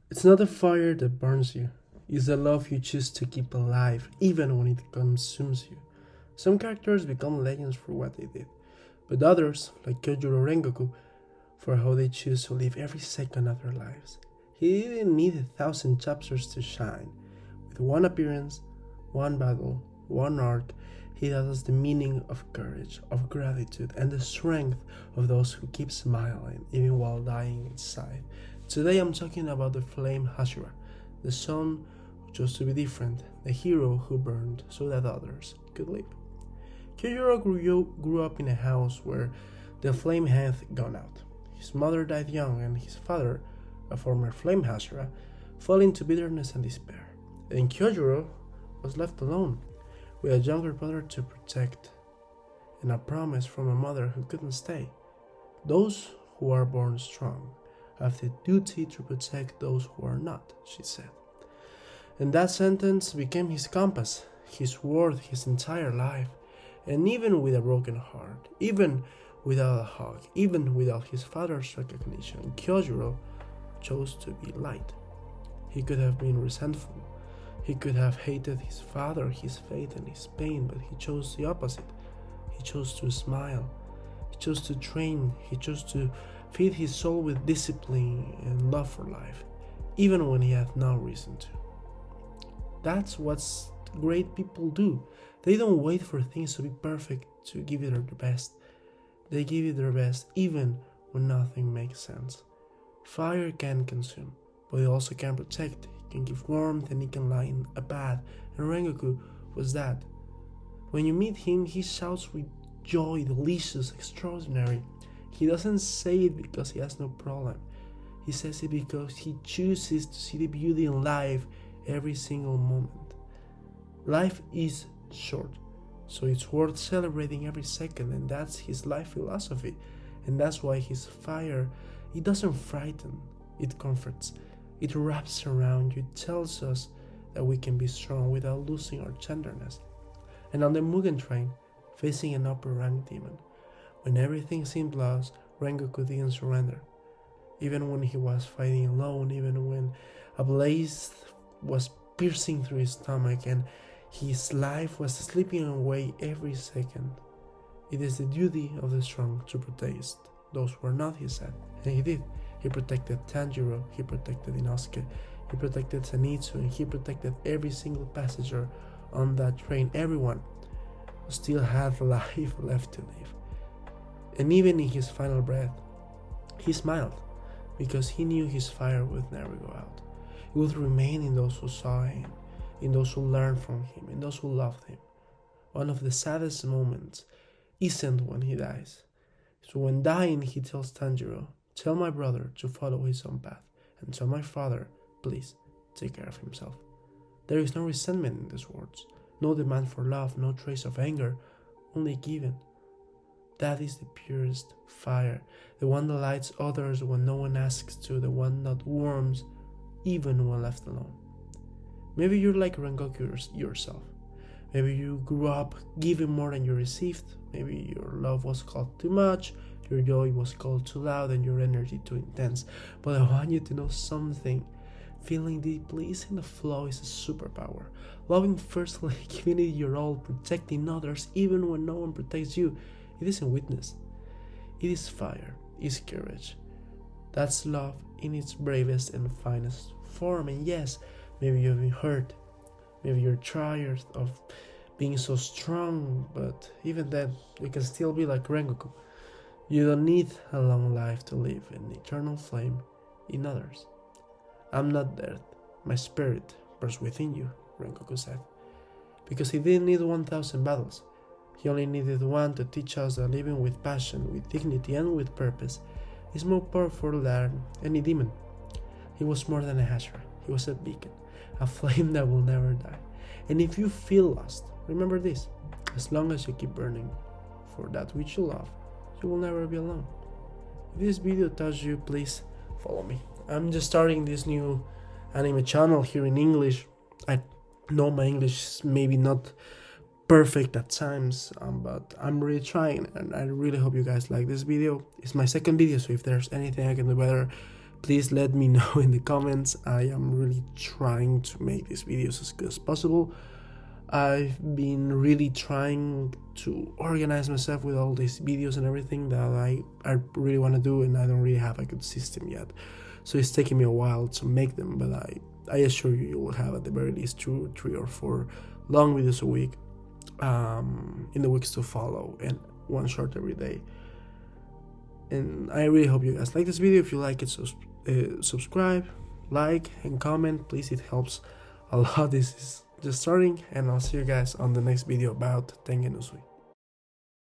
It's not the fire that burns you, it's the love you choose to keep alive, even when it consumes you. Some characters become legends for what they did, but others, like Kyojuro Rengoku, for how they choose to live every second of their lives. He didn't need 1,000 chapters to shine. With one appearance, one battle, one arc, he taught us the meaning of courage, of gratitude, and the strength of those who keep smiling even while dying inside. Today I'm talking about the Flame Hashira, the son who chose to be different, the hero who burned so that others could live. Kyojuro grew up in a house where the flame had gone out. His mother died young, and his father, a former Flame Hashira, fell into bitterness and despair. And Kyojuro was left alone, with a younger brother to protect, and a promise from a mother who couldn't stay. Those who are born strong have the duty to protect those who are not, she said. And that sentence became his compass, his word, his entire life. And even with a broken heart, even without a hug, even without his father's recognition, Kyojuro chose to be light. He could have been resentful. He could have hated his father, his fate, and his pain, but he chose the opposite. He chose to smile. He chose to train. He chose to feed his soul with discipline and love for life, even when he had no reason to. That's what great people do. They don't wait for things to be perfect to give it their best. They give it their best even when nothing makes sense. Fire can consume, but it also can protect. It can give warmth and it can lighten a path. And Rengoku was that. When you meet him, he shouts with joy, delicious, extraordinary. He doesn't say it because he has no problem. He says it because he chooses to see the beauty in life every single moment. Life is short, so it's worth celebrating every second, and that's his life philosophy. And that's why his fire, it doesn't frighten, it comforts. It wraps around you, tells us that we can be strong without losing our tenderness. And on the Mugen train, facing an upper rank demon, when everything seemed lost, Rengoku didn't surrender. Even when he was fighting alone, even when a blaze was piercing through his stomach and his life was slipping away every second. It is the duty of the strong to protect those who are not, he said. And he did. He protected Tanjiro, he protected Inosuke, he protected Zenitsu, and he protected every single passenger on that train, everyone who still had life left to live. And even in his final breath, he smiled, because he knew his fire would never go out. It would remain in those who saw him, in those who learned from him, in those who loved him. One of the saddest moments isn't when he dies. So when dying, he tells Tanjiro, "Tell my brother to follow his own path, and tell my father, please, take care of himself." There is no resentment in these words, no demand for love, no trace of anger, only giving. That is the purest fire, the one that lights others when no one asks to, the one that warms even when left alone. Maybe you're like Rengoku yourself. Maybe you grew up giving more than you received. Maybe your love was called too much, your joy was called too loud, and your energy too intense. But I want you to know something. Feeling deeply isn't a flaw, it's a superpower. Loving firstly, giving it your all, protecting others even when no one protects you. It isn't weakness. It is fire, it is courage. That's love in its bravest and finest form. And yes, maybe you've been hurt. Maybe you're tired of being so strong, but even then, you can still be like Rengoku. You don't need a long life to live an eternal flame in others. I'm not dead. My spirit burns within you, Rengoku said. Because he didn't need 1,000 battles. He only needed one to teach us that living with passion, with dignity, and with purpose is more powerful than any demon. He was more than a Hashira. He was a beacon, a flame that will never die. And if you feel lost, remember this: as long as you keep burning for that which you love, you will never be alone. If this video touched you, please follow me. I'm just starting this new anime channel here in English. I know my English is maybe not perfect at times, but I'm really trying, and I really hope you guys like this video. It's my second video, so if there's anything I can do better, Please let me know in the comments. I am really trying to make these videos as good as possible. I've been really trying to organize myself with all these videos and everything that I really want to do, and I don't really have a good system yet. So it's taking me a while to make them, but I assure you, you will have at the very least 2, 3, or 4 long videos a week in the weeks to follow, and one short every day. And I really hope you guys like this video. If you like it, so subscribe, like, and comment, please. It helps a lot. This is just starting, and I'll see you guys on the next video about Tengen Uzui.